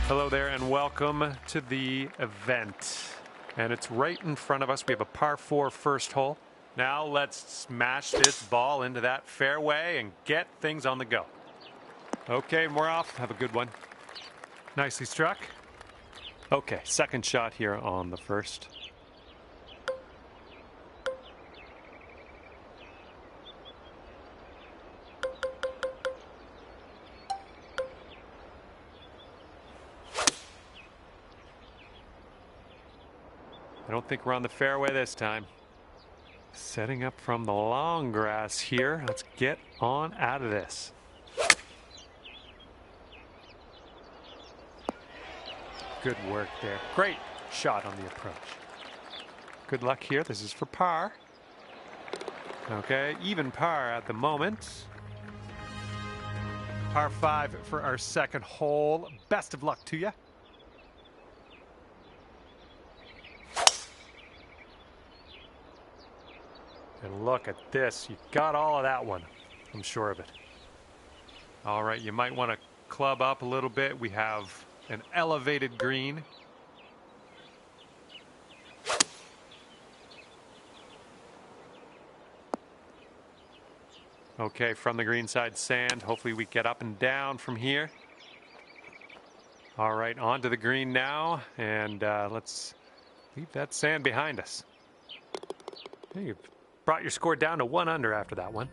Hello there and welcome to the event. And it's right in front of us. We have a par 4 first hole. Now let's smash this ball into that fairway and get things on the go. Okay, we're off. Have a good one. Nicely struck. Okay, second shot here on the first. I don't think we're on the fairway this time. Setting up from the long grass here. Let's get on out of this. Good work there. Great shot on the approach. Good luck here. This is for par. Okay, even par at the moment. Par 5 for our second hole. Best of luck to you. And look at this. You got all of that one. I'm sure of it. All right, you might want to club up a little bit. We have an elevated green. Okay, from the green side sand. Hopefully we get up and down from here. All right, onto the green now. And let's leave that sand behind us. Hey, you've brought your score down to 1 under after that one.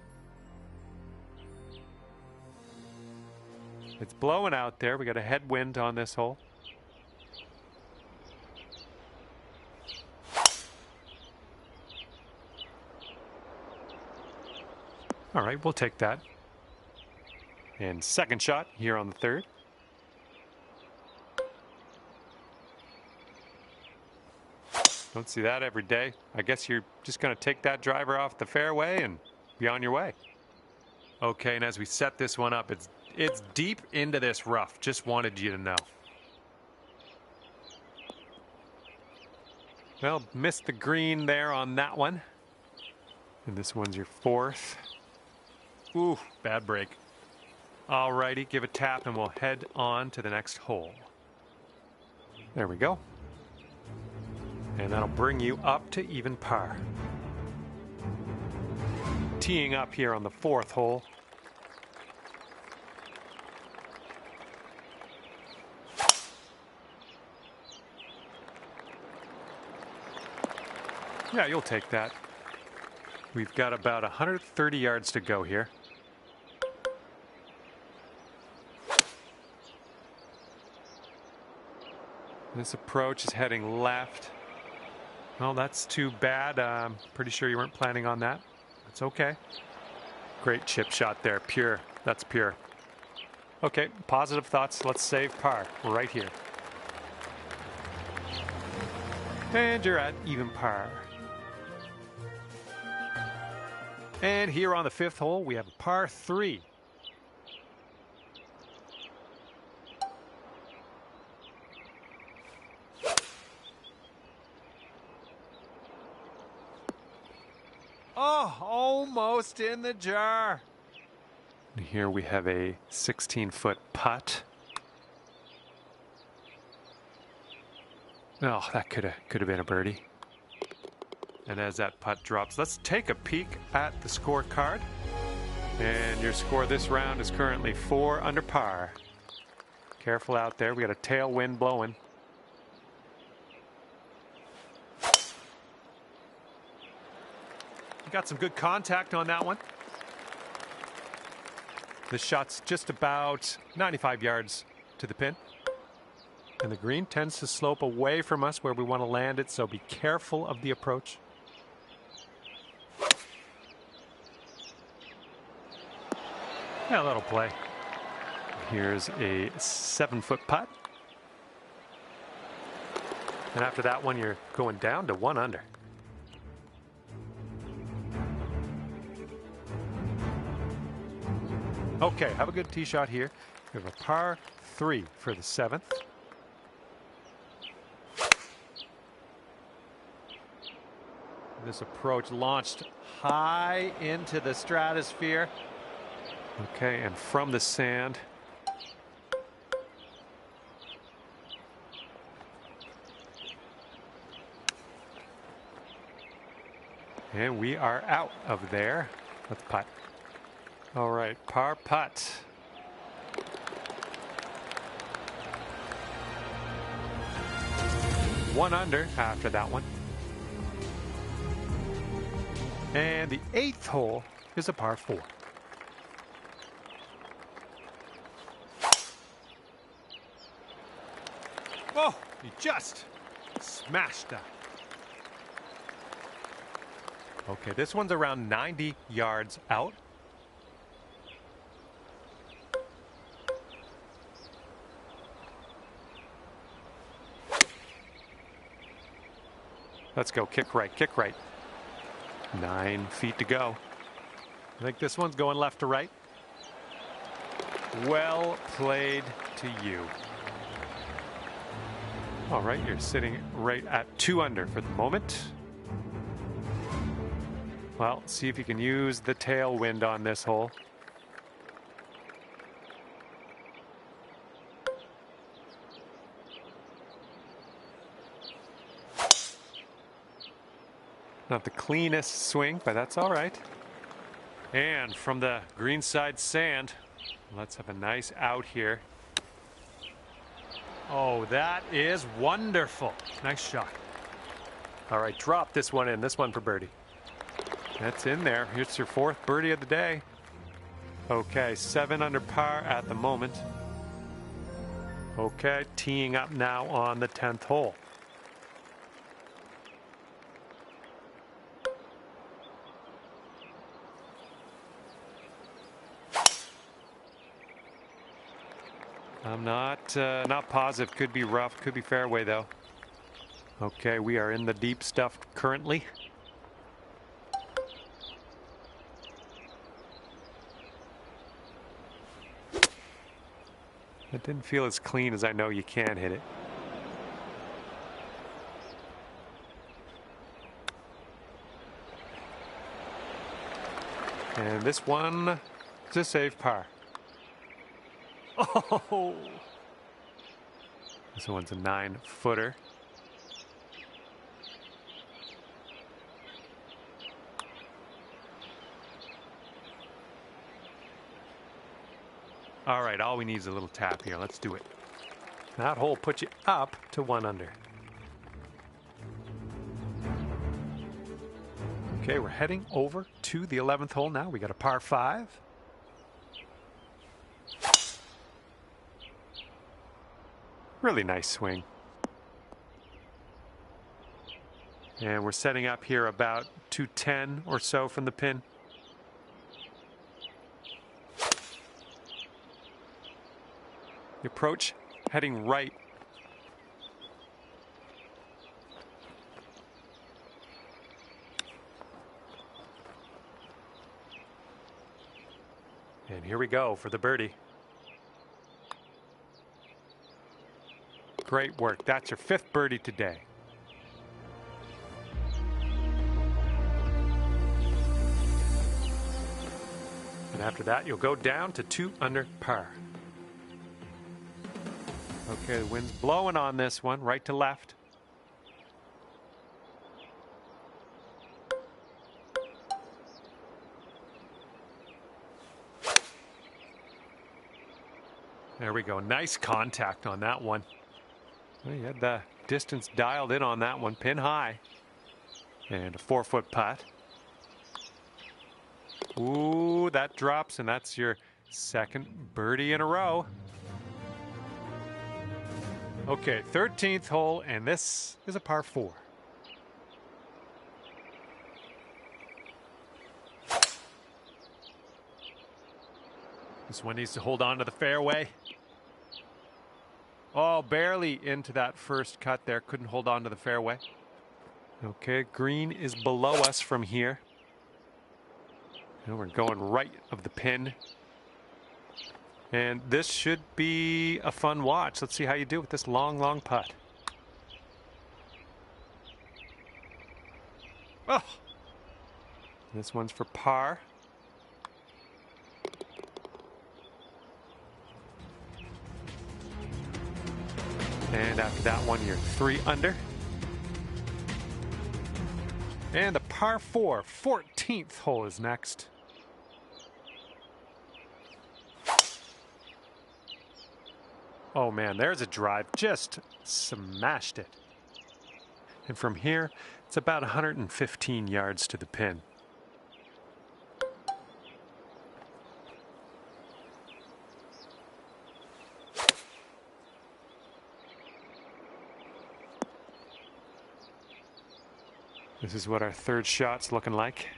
It's blowing out there. We got a headwind on this hole. All right, we'll take that. And second shot here on the third. Don't see that every day. I guess you're just going to take that driver off the fairway and be on your way. Okay, and as we set this one up, it's deep into this rough. Just wanted you to know. Well, missed the green there on that one. And this one's your fourth. Ooh, bad break. All righty, give a tap and we'll head on to the next hole. There we go. And that'll bring you up to even par. Teeing up here on the fourth hole. Yeah, you'll take that. We've got about 130 yards to go here. This approach is heading left. Well, that's too bad. I'm pretty sure you weren't planning on that. That's okay. Great chip shot there. Pure. That's pure. Okay, positive thoughts. Let's save par right here. And you're at even par. And here on the fifth hole, we have a par 3. Oh, almost in the jar. And here we have a 16-foot putt. Oh, that could have been a birdie. And as that putt drops, let's take a peek at the scorecard. And your score this round is currently 4 under par. Careful out there. We got a tailwind blowing. Got some good contact on that one. The shot's just about 95 yards to the pin. And the green tends to slope away from us where we want to land it, so be careful of the approach. Yeah, that'll play. Here's a 7-foot putt. And after that one, you're going down to 1 under. Okay, have a good tee shot here. We have a par 3 for the 7th. This approach launched high into the stratosphere. Okay, and from the sand. And we are out of there. Let's putt. All right, par putt. One under after that one. And the 8th hole is a par 4. Oh, he just smashed that. Okay, this one's around 90 yards out. Let's go, kick right, kick right. 9 feet to go. I think this one's going left to right. Well played to you. All right, you're sitting right at 2 under for the moment. Well, see if you can use the tailwind on this hole. Not the cleanest swing, but that's all right. And from the greenside sand, let's have a nice out here. Oh, that is wonderful. Nice shot. All right, drop this one in. This one for birdie. That's in there. Here's your 4th birdie of the day. Okay, 7 under par at the moment. Okay, teeing up now on the 10th hole. I'm not positive. Could be rough, could be fairway though. Okay, we are in the deep stuff currently. It didn't feel as clean as I know you can hit it. And this one is a safe par. Oh! This one's a 9-footer. All right, all we need is a little tap here. Let's do it. That hole puts you up to 1 under. Okay, we're heading over to the 11th hole now. We got a par 5. Really nice swing. And we're setting up here about 210 or so from the pin. The approach heading right. And here we go for the birdie. Great work. That's your 5th birdie today. And after that, you'll go down to 2 under par. Okay, the wind's blowing on this one, right to left. There we go. Nice contact on that one. Well, you had the distance dialed in on that one, pin high. And a 4-foot putt. Ooh, that drops, and that's your 2nd birdie in a row. Okay, 13th hole, and this is a par 4. This one needs to hold on to the fairway. Oh, barely into that first cut there. Couldn't hold on to the fairway. Okay, green is below us from here. And we're going right of the pin. And this should be a fun watch. Let's see how you do with this long, long putt. Oh! This one's for par. And after that one, you're 3 under. And the par 4, 14th hole is next. Oh man, there's a drive, just smashed it. And from here, it's about 115 yards to the pin. This is what our third shot's looking like.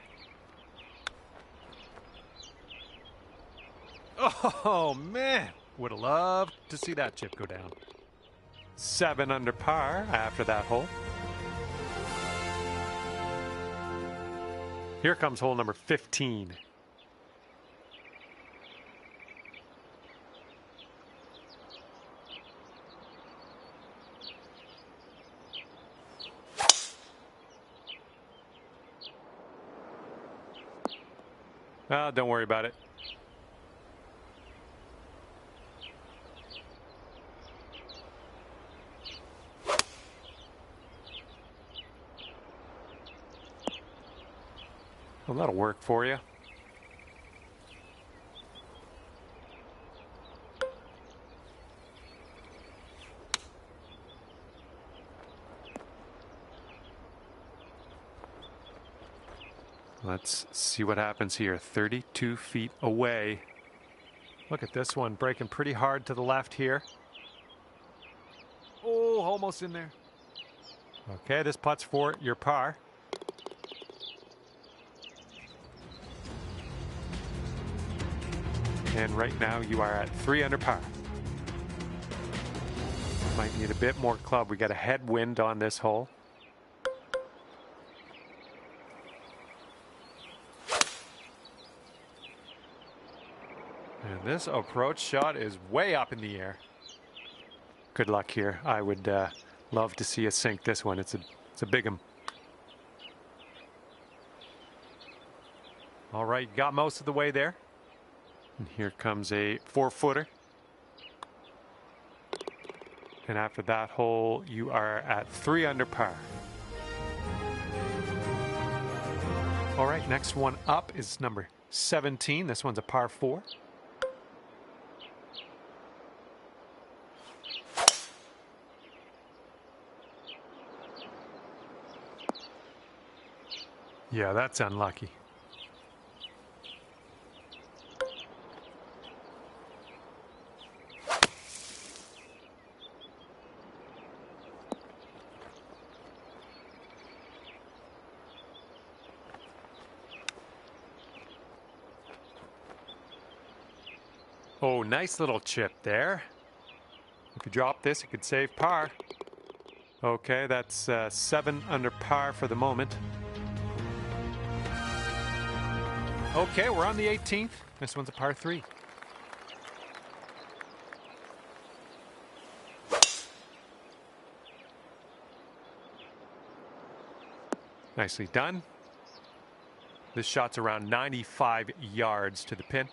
Oh man, would have loved to see that chip go down. 7 under par after that hole. Here comes hole number 15. Don't worry about it. Well, that'll work for you. Let's see what happens here. 32 feet away. Look at this one breaking pretty hard to the left here. Oh, almost in there. Okay, this putt's for your par. And right now you are at 3 under par. Might need a bit more club. We got a headwind on this hole. And this approach shot is way up in the air. Good luck here. I would love to see us sink this one. It's a big one. All right, got most of the way there. And here comes a 4-footer. And after that hole, you are at 3 under par. All right, next one up is number 17. This one's a par 4. Yeah, that's unlucky. Oh, nice little chip there. If you drop this, it could save par. Okay, that's 7 under par for the moment. Okay, we're on the 18th. This one's a par 3. Nicely done. This shot's around 95 yards to the pin.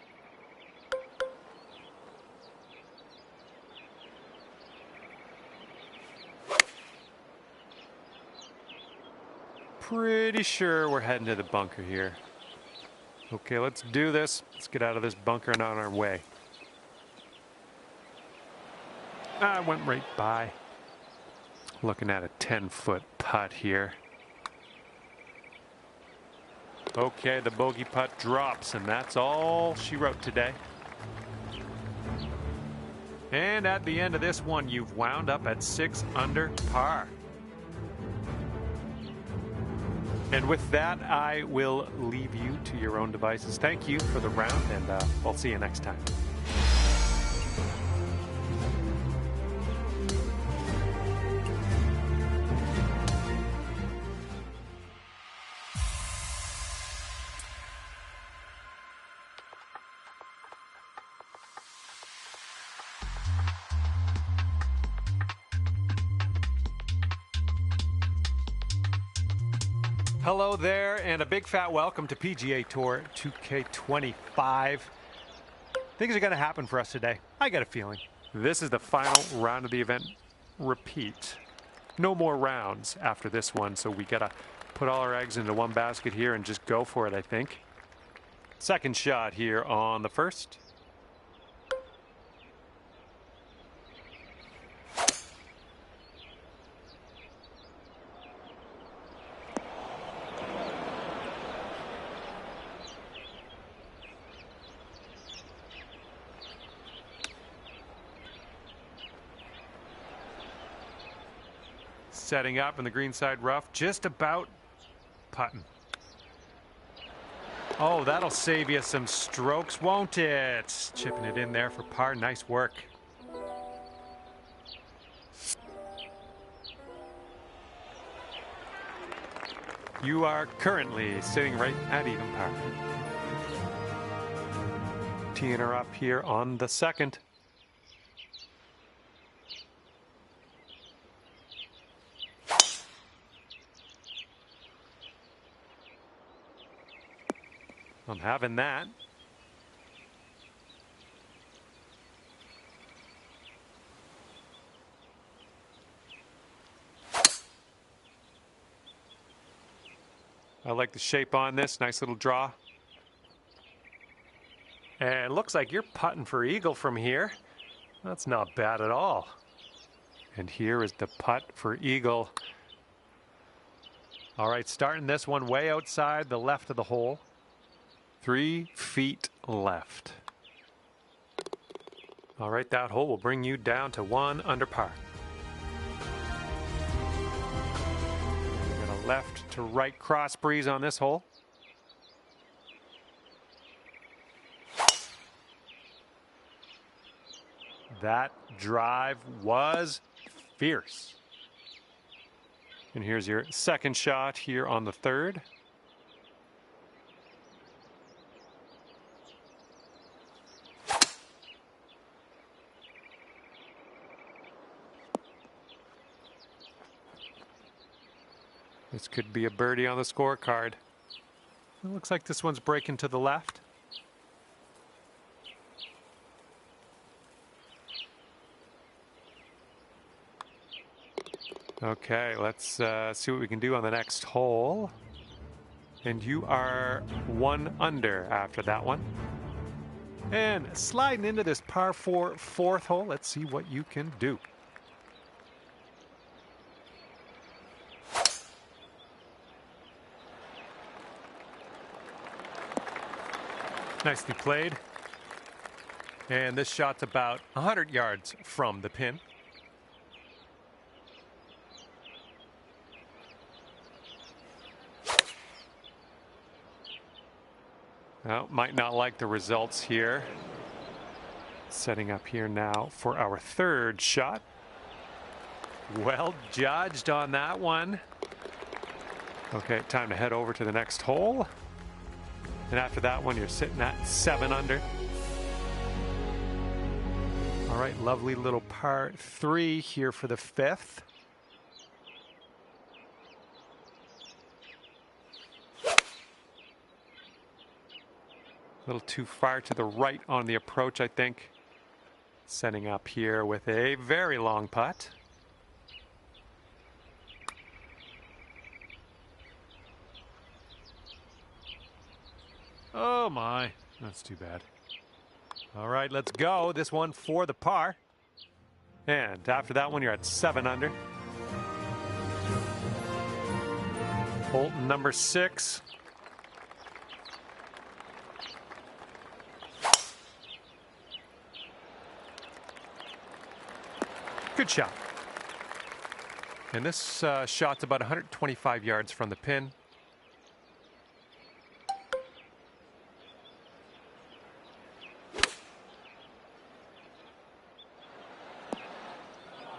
Pretty sure we're heading to the bunker here. Okay, let's do this. Let's get out of this bunker and on our way. I went right by. Looking at a 10-foot putt here. Okay, the bogey putt drops, and that's all she wrote today. And at the end of this one, you've wound up at 6 under par. And with that, I will leave you to your own devices. Thank you for the round, and I'll see you next time. Hello there, and a big fat welcome to PGA Tour 2K25. Things are going to happen for us today. I got a feeling. This is the final round of the event. Repeat. No more rounds after this one, so we got to put all our eggs into one basket here and just go for it, I think. Second shot here on the first. Setting up in the green side rough, just about putting. Oh, that'll save you some strokes, won't it? Chipping it in there for par. Nice work. You are currently sitting right at even par. Teeing her up here on the second. I'm having that. I like the shape on this. Nice little draw. And it looks like you're putting for eagle from here. That's not bad at all. And here is the putt for eagle. All right, starting this one way outside the left of the hole. 3 feet left. All right, that hole will bring you down to 1 under par. We're going to left to right cross breeze on this hole. That drive was fierce. And here's your second shot here on the third. This could be a birdie on the scorecard. It looks like this one's breaking to the left. Okay, let's see what we can do on the next hole. And you are 1 under after that one. And sliding into this par 4 fourth hole, let's see what you can do. Nicely played. And this shot's about 100 yards from the pin. Well, might not like the results here. Setting up here now for our third shot. Well judged on that one. Okay, time to head over to the next hole. And after that one, you're sitting at 7 under. All right, lovely little par 3 here for the fifth. A little too far to the right on the approach, I think. Setting up here with a very long putt. Oh my, that's too bad. All right, let's go. This one for the par. And after that one, you're at 7 under. Hole number 6. Good shot. And this shot's about 125 yards from the pin.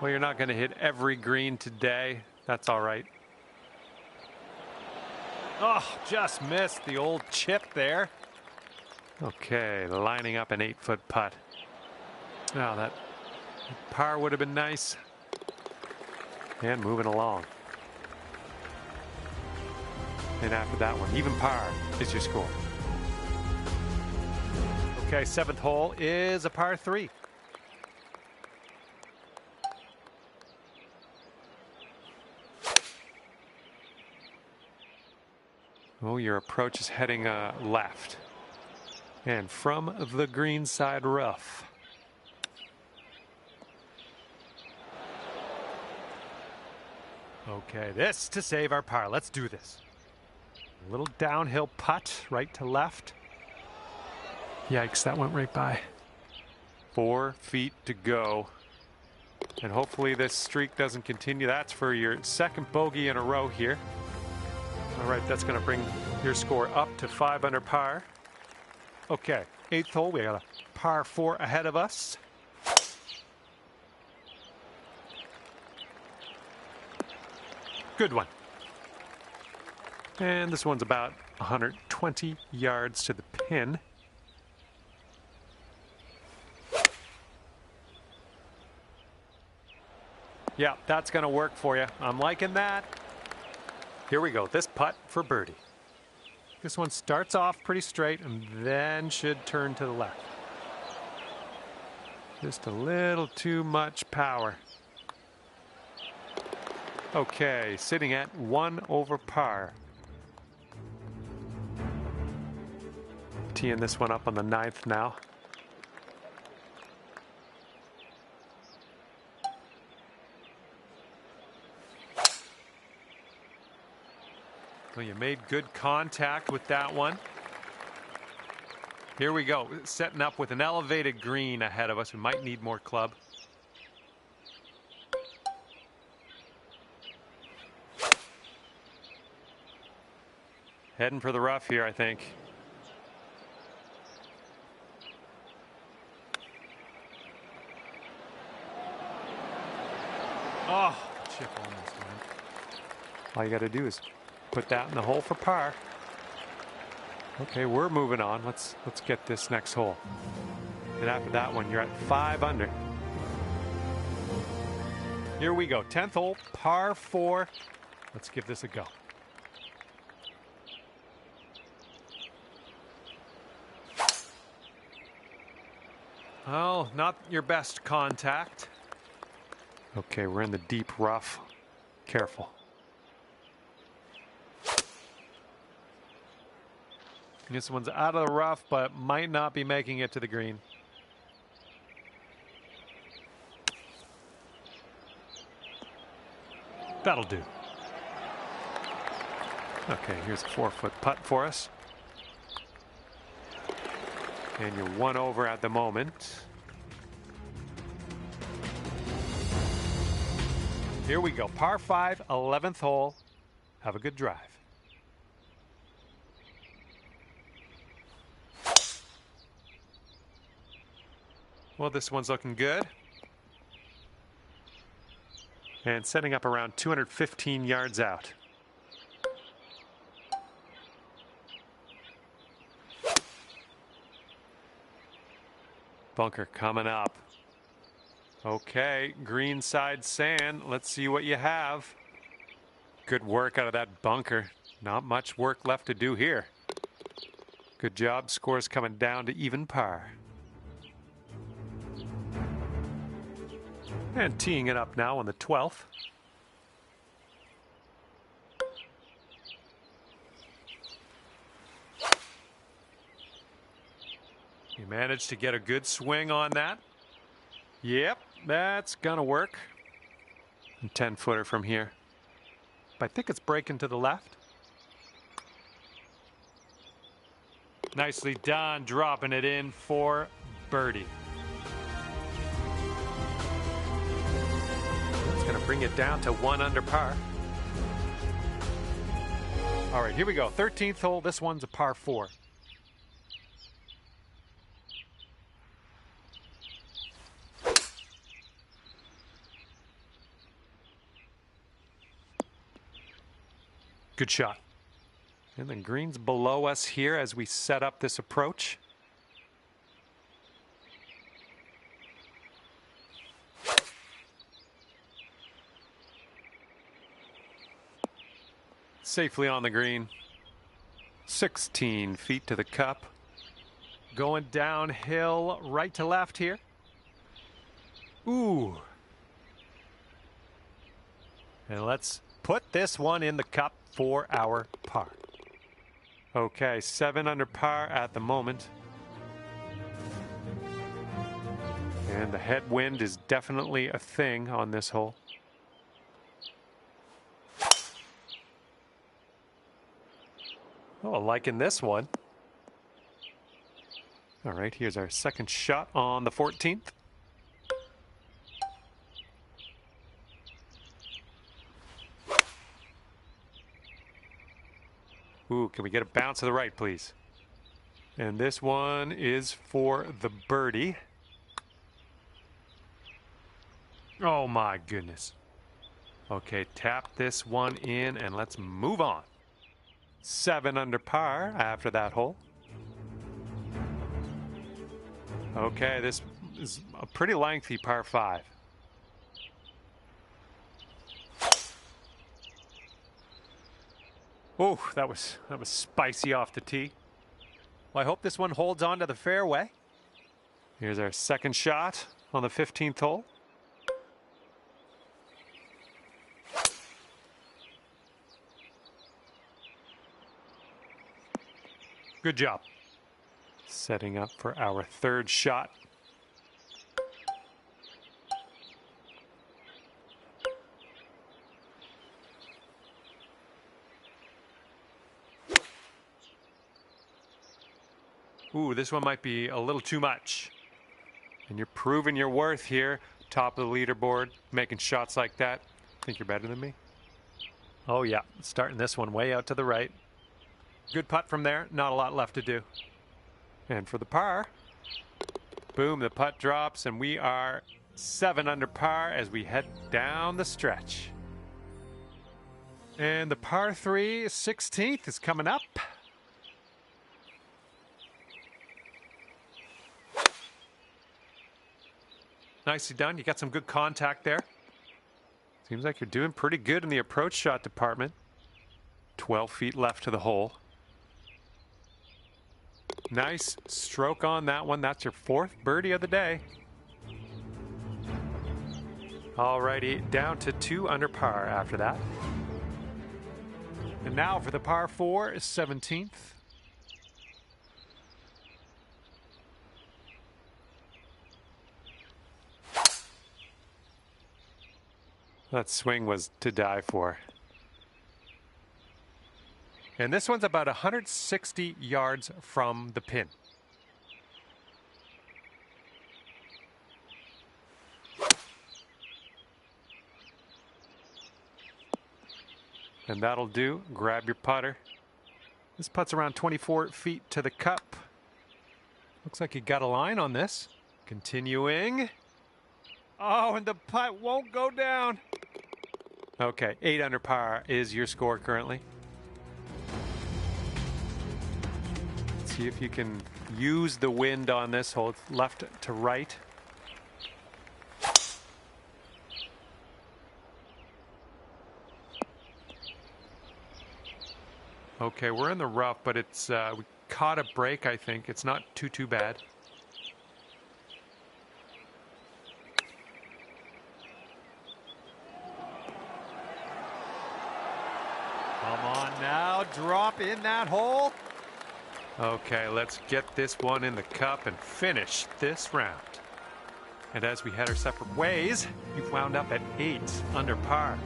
Well, you're not going to hit every green today. That's all right. Oh, just missed the old chip there. Okay, lining up an 8-foot putt. Now that par would have been nice. And moving along. And after that one, even par is your score. Okay, 7th hole is a par 3. Oh, your approach is heading left. And from the green side rough. Okay, this to save our par. Let's do this. A little downhill putt, right to left. Yikes, that went right by. 4 feet to go. And hopefully this streak doesn't continue. That's for your second bogey in a row here. All right, that's going to bring your score up to 5 under par. Okay, 8th hole, we got a par 4 ahead of us. Good one. And this one's about 120 yards to the pin. Yeah, that's going to work for you. I'm liking that. Here we go. This putt for birdie. This one starts off pretty straight and then should turn to the left. Just a little too much power. Okay, sitting at 1 over par. Teeing this one up on the 9th now. Well, you made good contact with that one. Here we go, setting up with an elevated green ahead of us. We might need more club. Heading for the rough here, I think. Oh, chip almost went. All you got to do is put that in the hole for par. Okay, we're moving on. Let's get this next hole. And after that one, you're at 5 under. Here we go. 10th hole, par 4. Let's give this a go. Well, not your best contact. Okay, we're in the deep rough. Careful. This one's out of the rough, but might not be making it to the green. That'll do. Okay, here's a 4-foot putt for us. And you're 1 over at the moment. Here we go. Par 5, 11th hole. Have a good drive. Well, this one's looking good. And setting up around 215 yards out. Bunker coming up. Okay, green side sand. Let's see what you have. Good work out of that bunker. Not much work left to do here. Good job. Scores coming down to even par. And teeing it up now on the 12th. You managed to get a good swing on that. Yep, that's gonna work. 10-footer from here. But I think it's breaking to the left. Nicely done, dropping it in for birdie. It's gonna bring it down to 1 under par. All right, here we go. 13th hole. This one's a par 4. Good shot. And the green's below us here as we set up this approach. Safely on the green. 16 feet to the cup. Going downhill right to left here. Ooh. And let's put this one in the cup for our par. Okay, 7 under par at the moment. And the headwind is definitely a thing on this hole. Oh, liking this one. All right, here's our second shot on the 14th. Ooh, can we get a bounce to the right, please? And this one is for the birdie. Oh my goodness. Okay, tap this one in and let's move on. 7 under par after that hole. Okay, this is a pretty lengthy par 5. Oh, that was spicy off the tee. Well, I hope this one holds on to the fairway. Here's our second shot on the 15th hole. Good job. Setting up for our third shot. Ooh, this one might be a little too much. And you're proving your worth here. Top of the leaderboard, making shots like that. Think you're better than me? Oh yeah, starting this one way out to the right. Good putt from there, not a lot left to do. And for the par, boom, the putt drops and we are 7 under par as we head down the stretch. And the par 3 16th is coming up. Nicely done. You got some good contact there. Seems like you're doing pretty good in the approach shot department. 12 feet left to the hole. Nice stroke on that one. That's your 4th birdie of the day. Alrighty, down to 2 under par after that. And now for the par 4 17th. That swing was to die for. And this one's about 160 yards from the pin. And that'll do. Grab your putter. This putt's around 24 feet to the cup. Looks like you got a line on this. Continuing. Oh, and the putt won't go down. Okay, 8 under par is your score currently. See if you can use the wind on this hole. It's left to right. Okay, we're in the rough, but it's we caught a break, I think. It's not too bad. Come on now, drop in that hole. Okay, let's get this one in the cup and finish this round. And as we head our separate ways, you've wound up at 8 under par.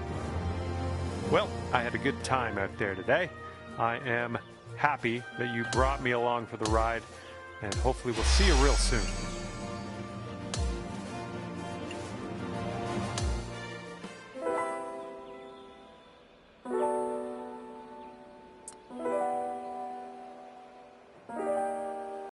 Well, I had a good time out there today. I am happy that you brought me along for the ride, and hopefully we'll see you real soon.